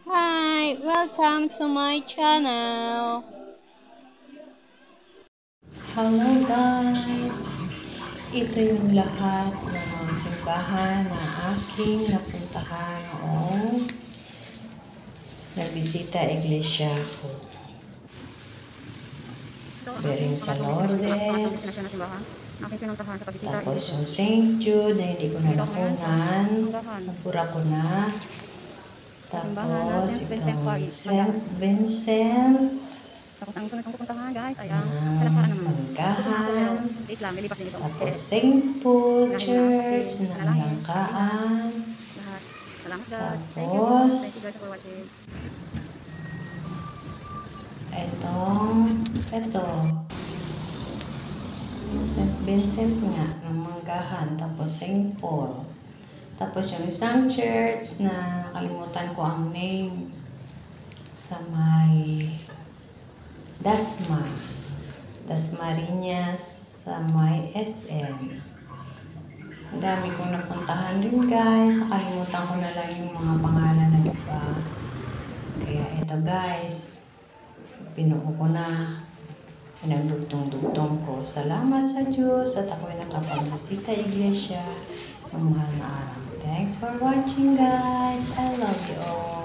Hi, welcome to my channel. Hello guys! Ito yung lahat ng mga simbahan na aking napuntahan noong nagbisita iglesia ko. Bering sa Lourdes, tapos yung St. Jude na hindi ko na nakunan, nagpura ko na. Tapos itong St. Vincent, Tapos ang sunod kong pupuntahan guys ay ang sa nakaraan naman. Langkahan, Islam, lilipas din ito. tapos St. Paul Church ng Langkaan. Lahat. Salamat guys. Tapos, Thank you guys for watching. ito, St. Vincent nga, ng Manggahan, tapos St. Paul. Tapos yung isang church na nakalimutan ko ang name sa may Dasmariñas sa may SM. Ang dami kong napuntahan din guys. Nakalimutan ko na lang yung mga pangalan na iba. Kaya ito guys, pinuo ko na. Pinagdugtong-dugtong ko. Salamat sa Diyos at ako'y nakapagbisita iglesia ng mahal na araw. Thanks for watching guys. I love you all.